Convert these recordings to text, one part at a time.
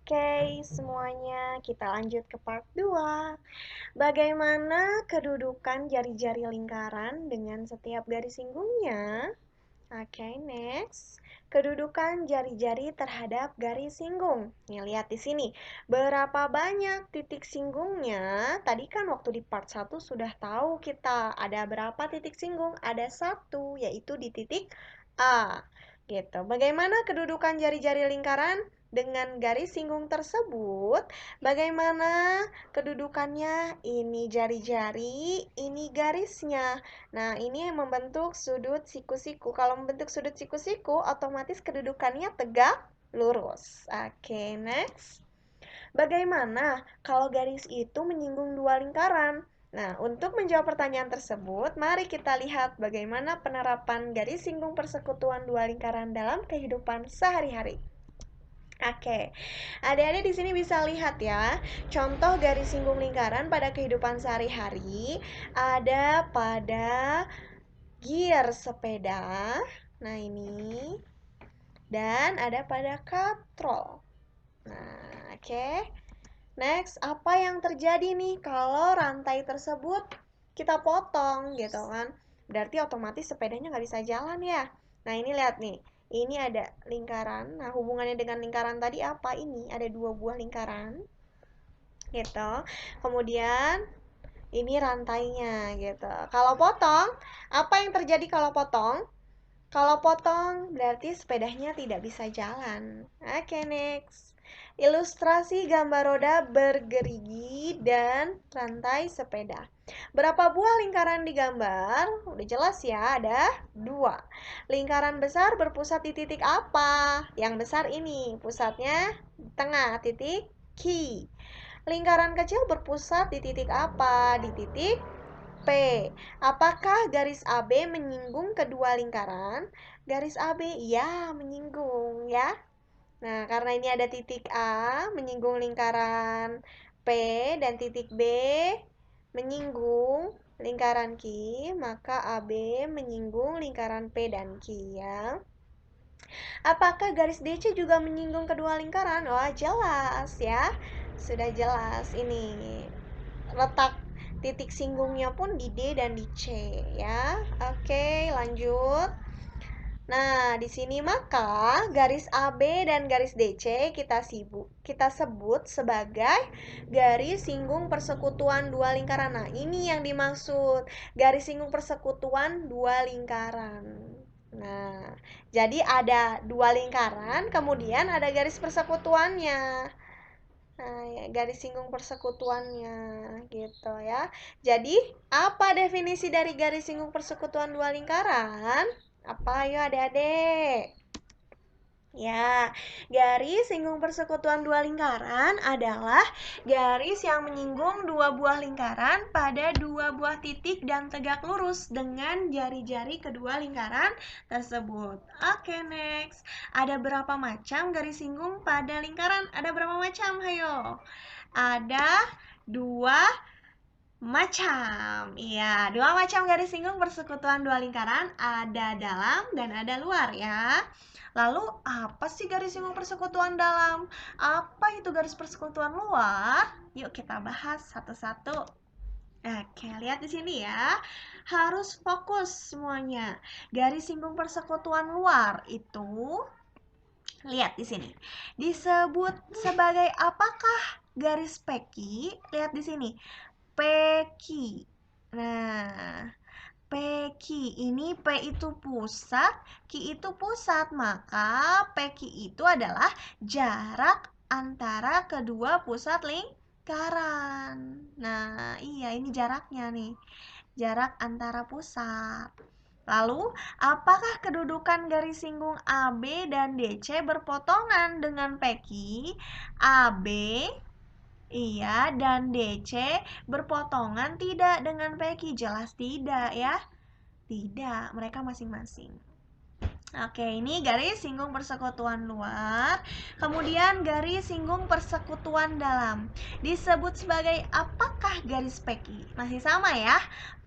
Oke, semuanya kita lanjut ke part 2. Bagaimana kedudukan jari-jari lingkaran dengan setiap garis singgungnya? Oke, next. Kedudukan jari-jari terhadap garis singgung. Nih, lihat di sini. Berapa banyak titik singgungnya? Tadi kan waktu di part 1 sudah tahu kita ada berapa titik singgung? Ada 1, yaitu di titik A. Gitu. Bagaimana kedudukan jari-jari lingkaran dengan garis singgung tersebut? Bagaimana kedudukannya? Ini jari-jari, ini garisnya. Nah, ini yang membentuk sudut siku-siku. Kalau membentuk sudut siku-siku, otomatis kedudukannya tegak lurus. Oke, next. Bagaimana kalau garis itu menyinggung dua lingkaran? Nah, untuk menjawab pertanyaan tersebut, mari kita lihat bagaimana penerapan garis singgung persekutuan dua lingkaran dalam kehidupan sehari-hari. Oke, adik-adik di sini bisa lihat ya, contoh garis singgung lingkaran pada kehidupan sehari-hari ada pada gear sepeda. Nah, ini. Dan ada pada katrol. Nah, oke. Next, apa yang terjadi nih kalau rantai tersebut kita potong gitu kan? Berarti otomatis sepedanya nggak bisa jalan ya. Nah, ini lihat nih. Ini ada lingkaran. Nah, hubungannya dengan lingkaran tadi apa? Ini ada 2 buah lingkaran. Gitu. Kemudian ini rantainya gitu. Kalau potong, apa yang terjadi kalau potong? Kalau potong berarti sepedanya tidak bisa jalan. Oke, next. Ilustrasi gambar roda bergerigi dan rantai sepeda. Berapa buah lingkaran digambar? Udah jelas ya, ada 2. Lingkaran besar berpusat di titik apa? Yang besar ini, pusatnya di tengah, titik Q. Lingkaran kecil berpusat di titik apa? Di titik P. Apakah garis AB menyinggung kedua lingkaran? Garis AB, ya, menyinggung ya. Nah, karena ini ada titik A menyinggung lingkaran P dan titik B menyinggung lingkaran Q, maka AB menyinggung lingkaran P dan Q ya. Apakah garis DC juga menyinggung kedua lingkaran? Wah, jelas ya. Sudah jelas ini. Letak titik singgungnya pun di D dan di C ya. Oke, lanjut. Nah, di sini maka garis AB dan garis DC kita sebut sebagai garis singgung persekutuan dua lingkaran. Nah, ini yang dimaksud garis singgung persekutuan dua lingkaran. Nah, jadi ada 2 lingkaran, kemudian ada garis persekutuannya. Nah, ya, garis singgung persekutuannya gitu ya. Jadi, apa definisi dari garis singgung persekutuan dua lingkaran? Apa ayo adik-adik? Ya, garis singgung persekutuan dua lingkaran adalah garis yang menyinggung dua buah lingkaran pada dua buah titik dan tegak lurus dengan jari-jari kedua lingkaran tersebut. Oke, next. Ada berapa macam garis singgung pada lingkaran? Ada berapa macam? Hayo. Ada 2 macam. Iya, 2 macam garis singgung persekutuan dua lingkaran, ada dalam dan ada luar ya. Lalu, apa sih garis singgung persekutuan dalam? Apa itu garis persekutuan luar? Yuk kita bahas satu-satu. Oke, lihat di sini ya. Harus fokus semuanya. Garis singgung persekutuan luar itu, lihat di sini. Disebut sebagai apakah garis peki? Lihat di sini. Peki. Nah, Pq ini P itu pusat, Q itu pusat, maka Pq itu adalah jarak antara kedua pusat lingkaran. Nah, iya ini jaraknya nih, jarak antara pusat. Lalu, apakah kedudukan garis singgung AB dan DC berpotongan dengan PQ? AB, iya, dan DC berpotongan tidak dengan PQ? Jelas tidak ya. Tidak, mereka masing-masing. Oke, ini garis singgung persekutuan luar, kemudian garis singgung persekutuan dalam. Disebut sebagai apakah garis peki? Masih sama ya.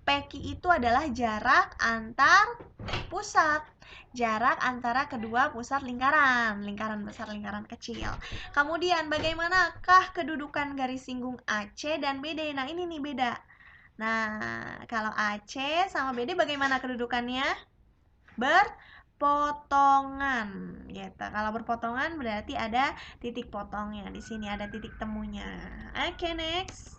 Peki itu adalah jarak antar pusat. Jarak antara kedua pusat lingkaran, lingkaran besar, lingkaran kecil. Kemudian bagaimanakah kedudukan garis singgung AC dan BD? Nah, ini nih beda. Nah, kalau AC sama BD bagaimana kedudukannya? Berpotongan gitu. Kalau berpotongan berarti ada titik potongnya. Di sini ada titik temunya. Oke, next.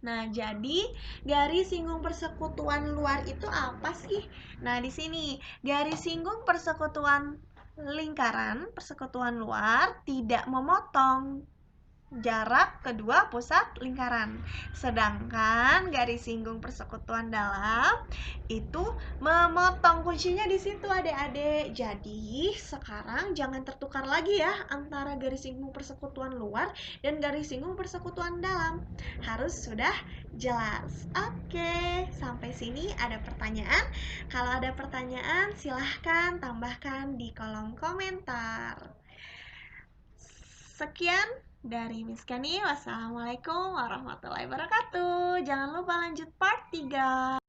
Nah, jadi garis singgung persekutuan luar itu apa sih? Nah, di sini garis singgung persekutuan lingkaran, persekutuan luar tidak memotong jarak kedua pusat lingkaran. Sedangkan garis singgung persekutuan dalam itu memotong. Kuncinya di situ adik-adik. Jadi sekarang jangan tertukar lagi ya antara garis singgung persekutuan luar dan garis singgung persekutuan dalam. Harus sudah jelas. Oke, sampai sini ada pertanyaan? Kalau ada pertanyaan silahkan tambahkan di kolom komentar. Sekian dari Miss Kenny. Wassalamualaikum warahmatullahi wabarakatuh. Jangan lupa lanjut part 3.